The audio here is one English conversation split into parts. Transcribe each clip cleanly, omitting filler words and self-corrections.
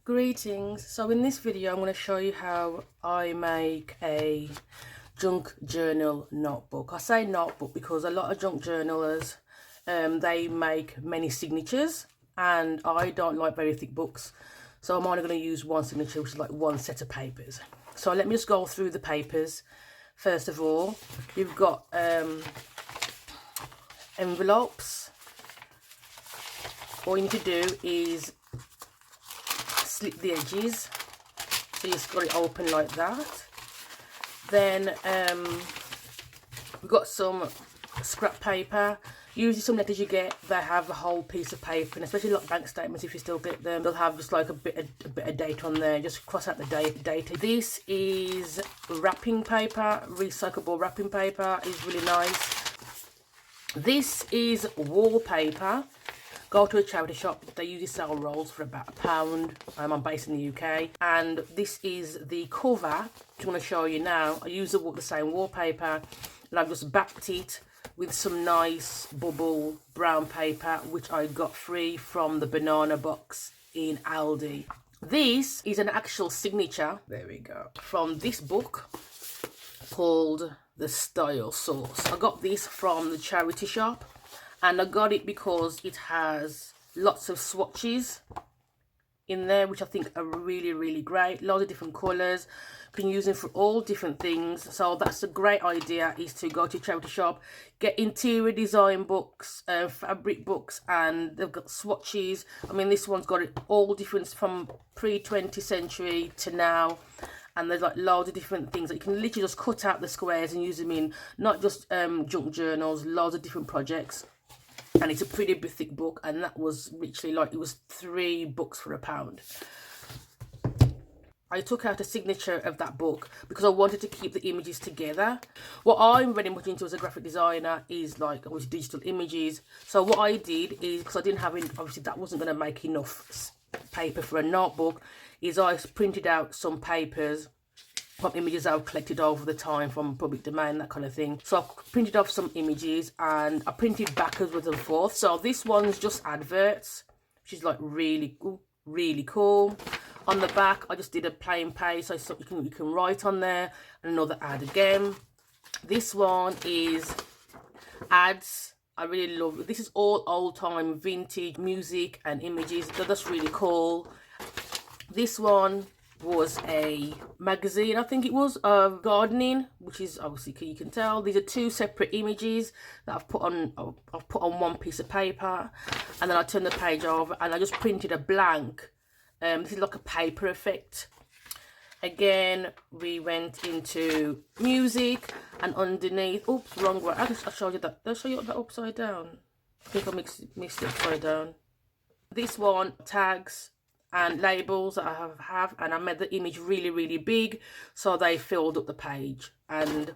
Greetings. So in this video I'm going to show you how I make a junk journal notebook. I say notebook because a lot of junk journalers they make many signatures and I don't like very thick books, so I'm only going to use one signature, which is like one set of papers. So let me just go through the papers. First of all, you've got envelopes. All you need to do is slip the edges, so you just got it open like that. Then we've got some scrap paper. Usually some letters you get, they have a whole piece of paper, and especially like bank statements, if you still get them, they'll have just like a bit of date on there. Just cross out the date. This is wrapping paper, recyclable wrapping paper, is really nice. This is wallpaper. Go to a charity shop, they usually sell rolls for about £1. I'm based in the UK, and this is the cover, which I'm going to show you now. I use the same wallpaper, and I've just backed it with some nice bubble brown paper, which I got free from the banana box in Aldi. This is an actual signature, there we go, from this book called The Style Source. I got this from the charity shop, and I got it because it has lots of swatches in there, which I think are really great. Lots of different colours. You can use them for all different things. So that's a great idea, is to go to a charity shop, get interior design books, fabric books, and they've got swatches. I mean, this one's got it all different from pre-20th century to now. And there's like loads of different things that you can literally just cut out the squares and use them in not just junk journals, loads of different projects. And it's a pretty big thick book, and that was literally like, it was 3 books for £1. I took out a signature of that book because I wanted to keep the images together. What I'm very much into as a graphic designer is like always digital images. So what I did is, because I didn't have, obviously that wasn't going to make enough paper for a notebook, is I printed out some papers from images I've collected over the time from public domain, that kind of thing. So I printed off some images and I printed backwards and forth. So this one's just adverts, which is like really cool. On the back, I just did a plain page, so you can write on there, and another ad again. This one is ads. I really love it. This is all old-time vintage music and images. That's really cool. This one was a magazine, I think it was, of gardening, which is obviously, you can tell these are 2 separate images that I've put on one piece of paper, and then I turned the page over and I just printed a blank. This is like a paper effect. Again, we went into music, and underneath, oops, wrong way, I showed you that. Did I show you that upside down? I think I mixed it upside down. This one, tags and labels that I have, and I made the image really big, so they filled up the page. And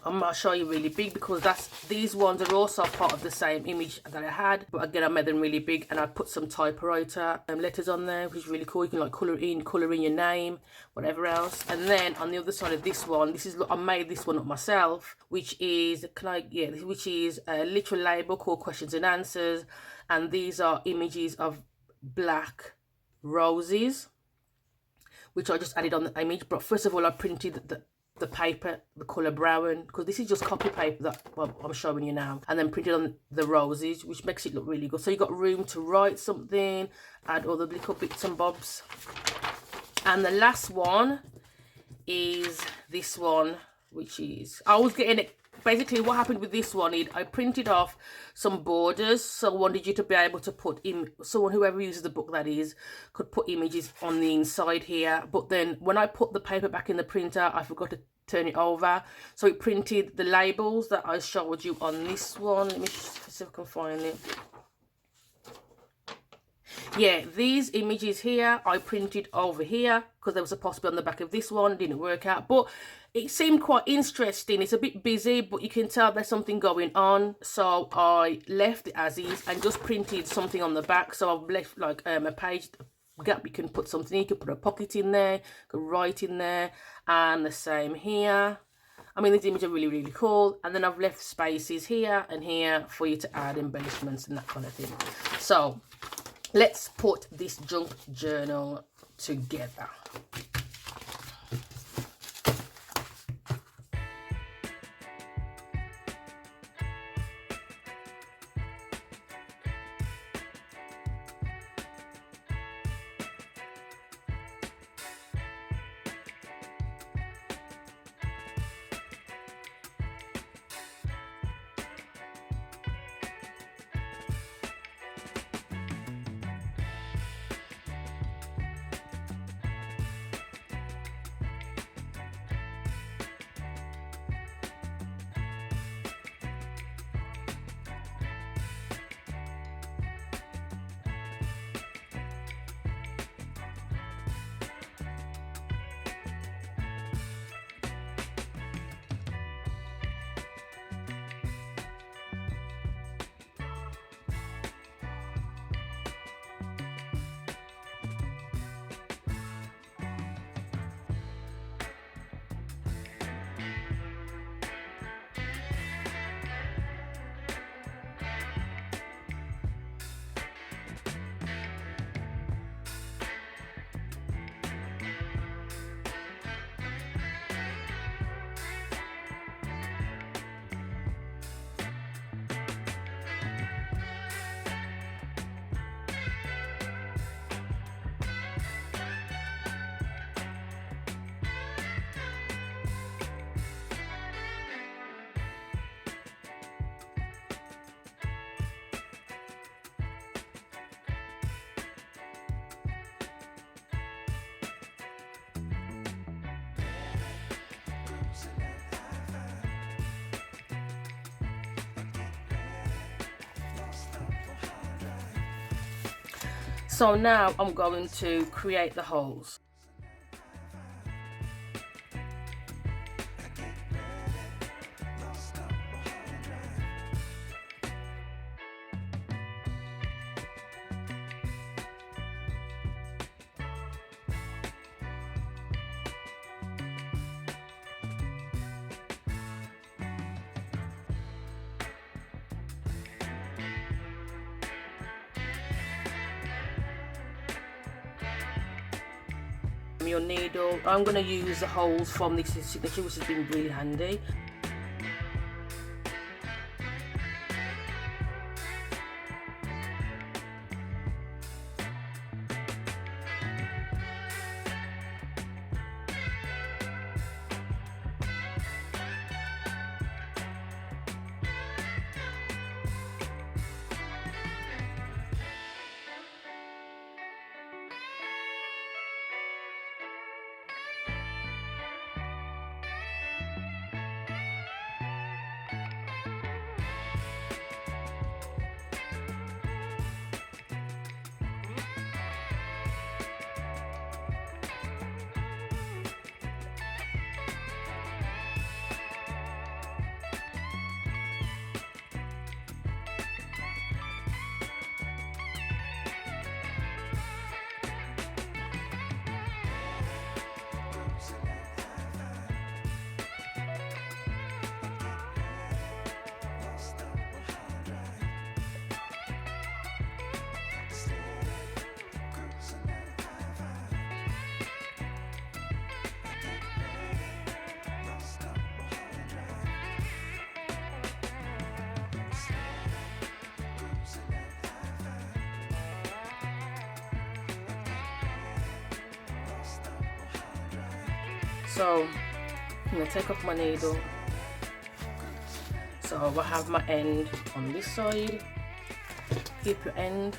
I'm going to show you really big because these ones are also part of the same image that I had, but again I made them really big, and I put some typewriter letters on there, which is really cool. You can like colour in your name, whatever else. And then on the other side of this one, I made this one up myself, which is a literal label called Questions and Answers, and these are images of black roses, which I just added on the image. But first of all, I printed the paper, the colour brown, because this is just copy paper that I'm showing you now, and then printed on the roses, which makes it look really good. So you got room to write something, add other little bits and bobs. And the last one is this one, which is, I was getting it. Basically, what happened with this one is I printed off some borders, so I wanted you to be able to put in, whoever uses the book, that is, could put images on the inside here. But then when I put the paper back in the printer, I forgot to turn it over, so it printed the labels that I showed you on this one. Let me see if I can find it. Yeah, these images here I printed over here because they were supposed to be on the back of this one. Didn't work out, but it seemed quite interesting. It's a bit busy, but you can tell there's something going on, so I left it as is and just printed something on the back. So I've left like a page gap. You can put something, you can put a pocket in there, you can write in there, and the same here. I mean, these images are really cool. And then I've left spaces here and here for you to add embellishments and that kind of thing. So let's put this junk journal together. So now I'm going to create the holes. Your needle, I'm going to use the holes from this signature, which has been really handy. So I'm going to take off my needle. So I have my end on this side. Keep your end.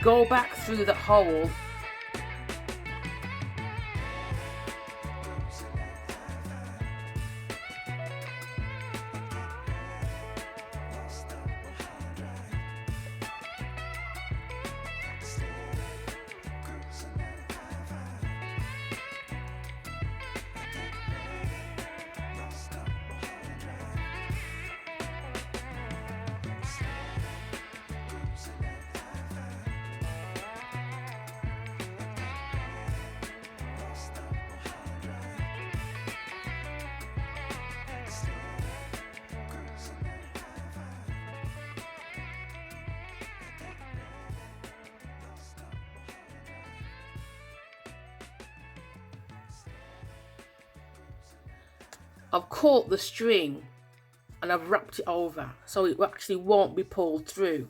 go back through that hole. I've caught the string and I've wrapped it over so it actually won't be pulled through.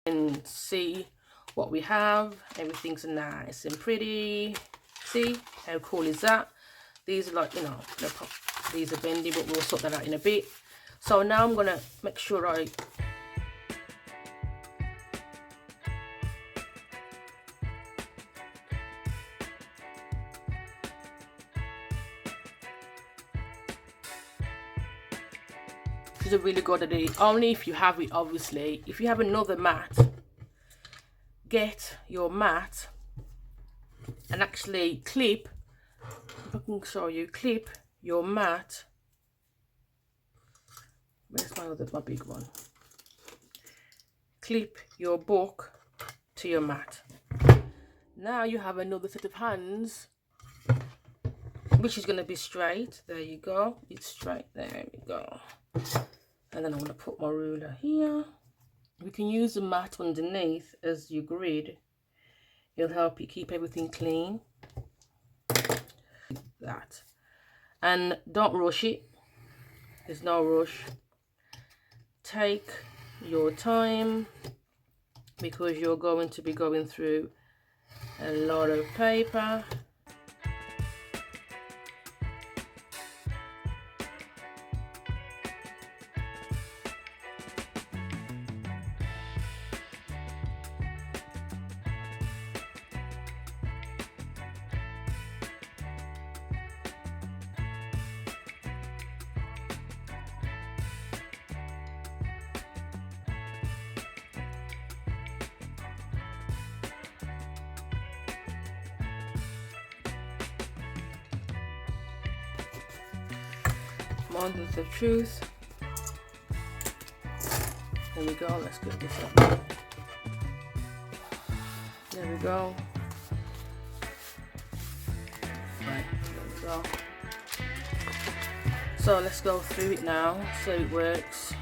And see what we have. Everything's nice and pretty. See how cool is that? These are like, you know, these are bendy, but we'll sort that out in a bit. So now I'm gonna make sure I is a really good idea, only if you have it, obviously. If you have another mat, get your mat and actually clip, if I can show you, clip your mat. Where's my big one? Clip your book to your mat. Now you have another set of hands, which is going to be straight. There you go. It's straight. There we go. And then I'm going to put my ruler here. We can use the mat underneath as your grid. It'll help you keep everything clean. That. And don't rush it. There's no rush. Take your time because you're going to be going through a lot of paper. Mountains of truth. There we go. Let's get this up. There we go. Right, there we go. So let's go through it now so it works.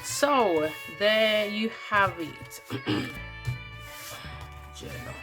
So there you have it. Journal.